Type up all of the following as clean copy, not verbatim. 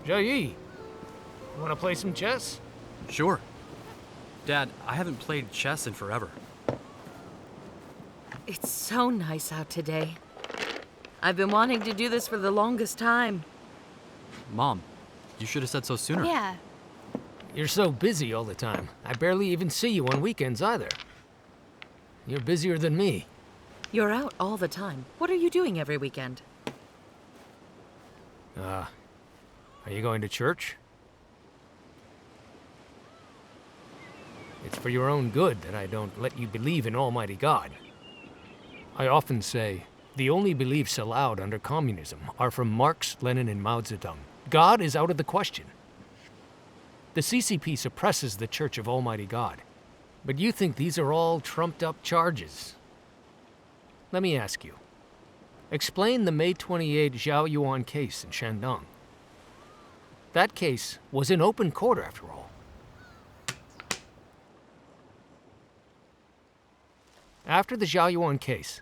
Jai, wanna play some chess? Sure. Dad, I haven't played chess in forever. It's so nice out today. I've been wanting to do this for the longest time. Mom, you should have said so sooner. Yeah. You're so busy all the time. I barely even see you on weekends either. You're busier than me. You're out all the time. What are you doing every weekend? Are you going to church? It's for your own good that I don't let you believe in Almighty God. I often say, the only beliefs allowed under communism are from Marx, Lenin, and Mao Zedong. God is out of the question. The CCP suppresses the Church of Almighty God. But you think these are all trumped-up charges. Let me ask you. Explain the May 28 Zhao Yuan case in Shandong. That case was in open court, after all. After the Zhao Yuan case,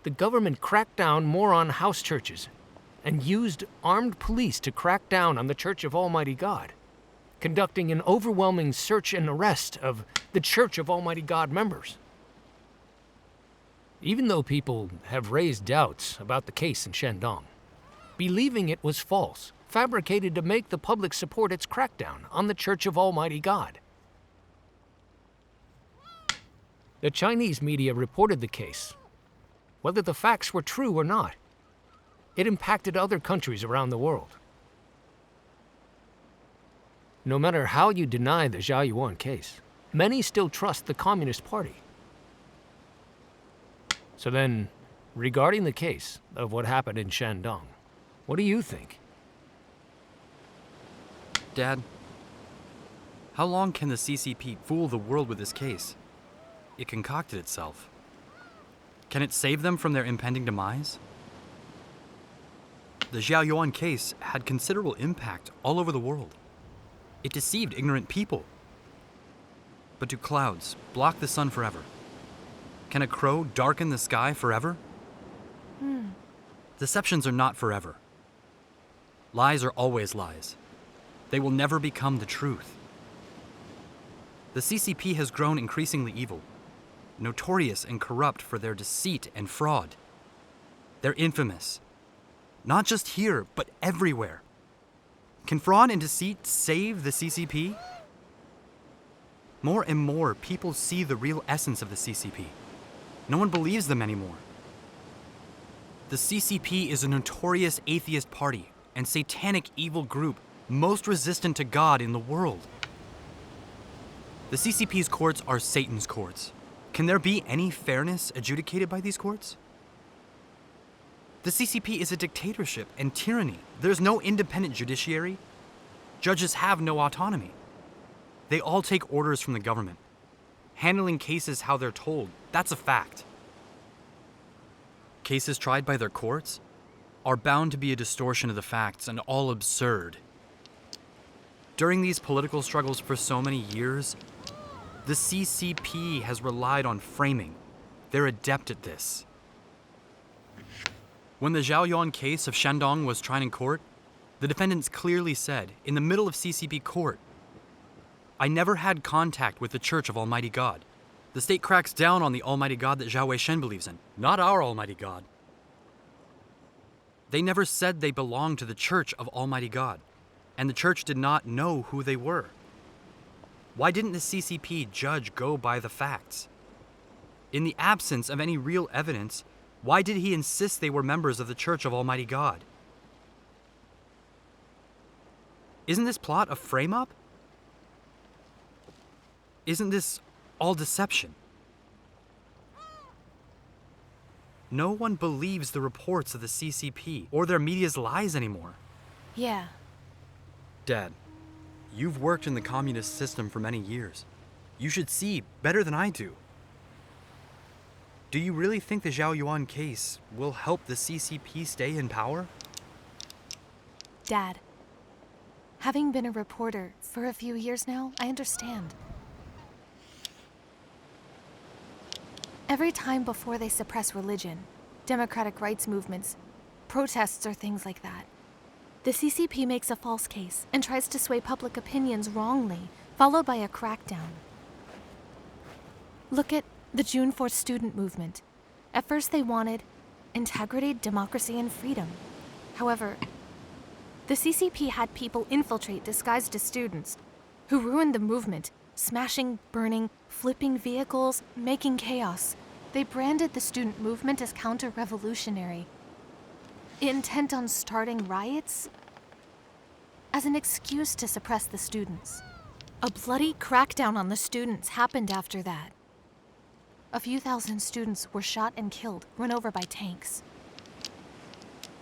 the government cracked down more on house churches and used armed police to crack down on the Church of Almighty God, conducting an overwhelming search and arrest of the Church of Almighty God members. Even though people have raised doubts about the case in Shandong, believing it was false, fabricated to make the public support its crackdown on the Church of Almighty God. The Chinese media reported the case. Whether the facts were true or not, it impacted other countries around the world. No matter how you deny the Zhao Yuan case, many still trust the Communist Party. So then, regarding the case of what happened in Shandong, what do you think? Dad, how long can the CCP fool the world with this case? It concocted itself. Can it save them from their impending demise? The Zhao Yuan case had considerable impact all over the world. It deceived ignorant people. But do clouds block the sun forever? Can a crow darken the sky forever? Deceptions are not forever. Lies are always lies. They will never become the truth. The CCP has grown increasingly evil, notorious and corrupt for their deceit and fraud. They're infamous, not just here, but everywhere. Can fraud and deceit save the CCP? More and more people see the real essence of the CCP. No one believes them anymore. The CCP is a notorious atheist party and satanic evil group most resistant to God in the world. The CCP's courts are Satan's courts. Can there be any fairness adjudicated by these courts? The CCP is a dictatorship and tyranny. There's no independent judiciary. Judges have no autonomy. They all take orders from the government. Handling cases how they're told, that's a fact. Cases tried by their courts are bound to be a distortion of the facts and all absurd. During these political struggles for so many years, the CCP has relied on framing. They're adept at this. When the Zhao Yuan case of Shandong was tried in court, the defendants clearly said, in the middle of CCP court, "I never had contact with the Church of Almighty God. The state cracks down on the Almighty God that Zhao Weishen believes in, not our Almighty God." They never said they belonged to the Church of Almighty God, and the Church did not know who they were. Why didn't the CCP judge go by the facts? In the absence of any real evidence, why did he insist they were members of the Church of Almighty God? Isn't this plot a frame-up? Isn't this all deception? No one believes the reports of the CCP or their media's lies anymore. Yeah. Dad, you've worked in the communist system for many years. You should see better than I do. Do you really think the Zhao Yuan case will help the CCP stay in power? Dad, having been a reporter for a few years now, I understand. Every time before they suppress religion, democratic rights movements, protests or things like that, The CCP makes a false case and tries to sway public opinions wrongly, followed by a crackdown. Look at the June 4th student movement. At first they wanted integrity, democracy, and freedom. However, the CCP had people infiltrate disguised as students who ruined the movement, smashing, burning, flipping vehicles, making chaos. They branded the student movement as counter-revolutionary, intent on starting riots as an excuse to suppress the students. A bloody crackdown on the students happened after that. A few thousand students were shot and killed, run over by tanks.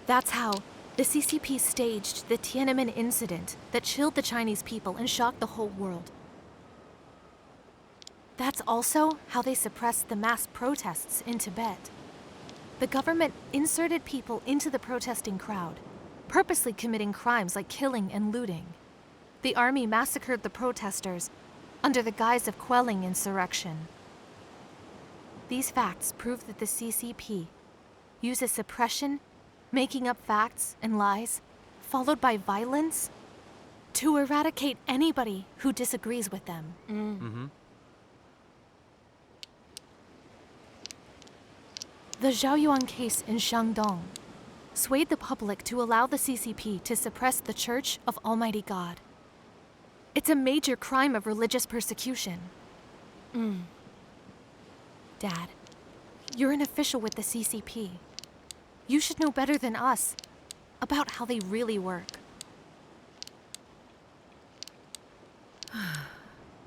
That's how the CCP staged the Tiananmen incident that chilled the Chinese people and shocked the whole world. That's also how they suppressed the mass protests in Tibet. The government inserted people into the protesting crowd, purposely committing crimes like killing and looting. The army massacred the protesters under the guise of quelling insurrection. These facts prove that the CCP uses suppression, making up facts and lies, followed by violence, to eradicate anybody who disagrees with them. The Zhaoyuan case in Shandong swayed the public to allow the CCP to suppress the Church of Almighty God. It's a major crime of religious persecution. Dad, you're an official with the CCP. You should know better than us about how they really work.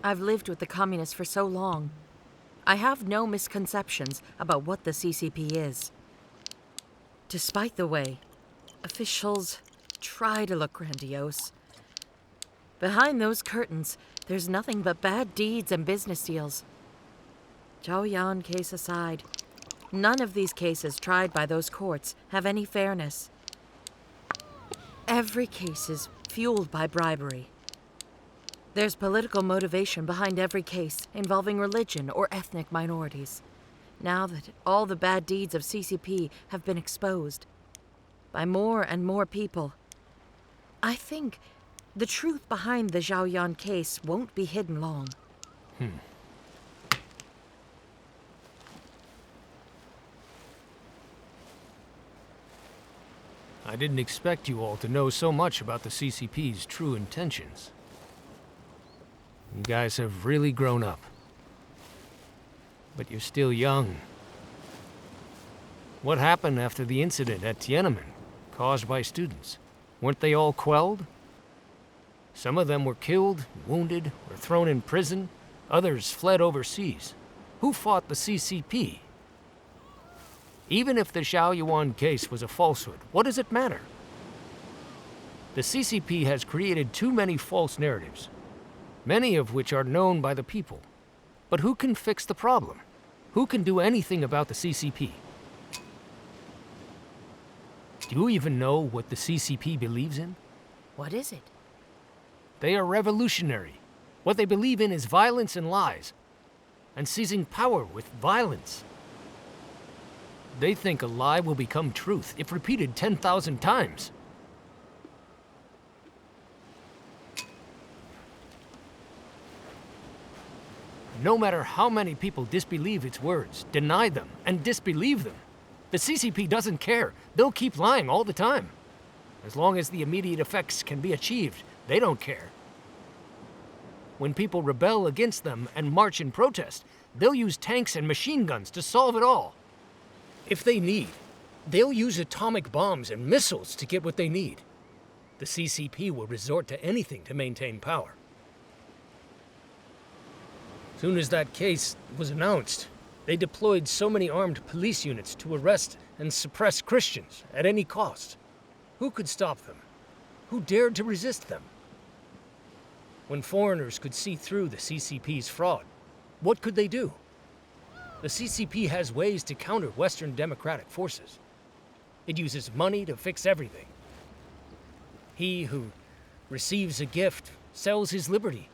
I've lived with the communists for so long. I have no misconceptions about what the CCP is. Despite the way officials try to look grandiose, behind those curtains, there's nothing but bad deeds and business deals. Zhaoyan case aside, none of these cases tried by those courts have any fairness. Every case is fueled by bribery. There's political motivation behind every case involving religion or ethnic minorities. Now that all the bad deeds of CCP have been exposed by more and more people, I think the truth behind the Zhaoyan case won't be hidden long. I didn't expect you all to know so much about the CCP's true intentions. You guys have really grown up. But you're still young. What happened after the incident at Tiananmen, caused by students? Weren't they all quelled? Some of them were killed, wounded, or thrown in prison. Others fled overseas. Who fought the CCP? Even if the Zhaoyuan case was a falsehood, what does it matter? The CCP has created too many false narratives, many of which are known by the people. But who can fix the problem? Who can do anything about the CCP? Do you even know what the CCP believes in? What is it? They are revolutionary. What they believe in is violence and lies, and seizing power with violence. They think a lie will become truth if repeated 10,000 times. No matter how many people disbelieve its words, deny them, and disbelieve them, the CCP doesn't care. They'll keep lying all the time. As long as the immediate effects can be achieved, they don't care. When people rebel against them and march in protest, they'll use tanks and machine guns to solve it all. If they need, they'll use atomic bombs and missiles to get what they need. The CCP will resort to anything to maintain power. Soon as that case was announced, they deployed so many armed police units to arrest and suppress Christians at any cost. Who could stop them? Who dared to resist them? When foreigners could see through the CCP's fraud, what could they do? The CCP has ways to counter Western democratic forces. It uses money to fix everything. He who receives a gift sells his liberty.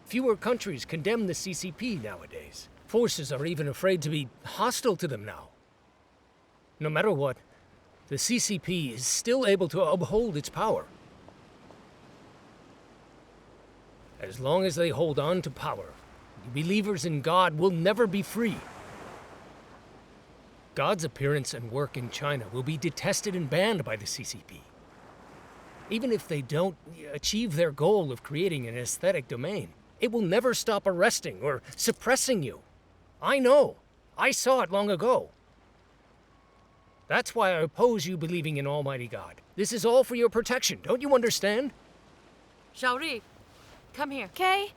Fewer countries condemn the CCP nowadays. Forces are even afraid to be hostile to them now. No matter what, the CCP is still able to uphold its power. As long as they hold on to power, the believers in God will never be free. God's appearance and work in China will be detested and banned by the CCP. Even if they don't achieve their goal of creating an aesthetic domain, it will never stop arresting or suppressing you. I know. I saw it long ago. That's why I oppose you believing in Almighty God. This is all for your protection. Don't you understand? Xiaori, come here. Okay?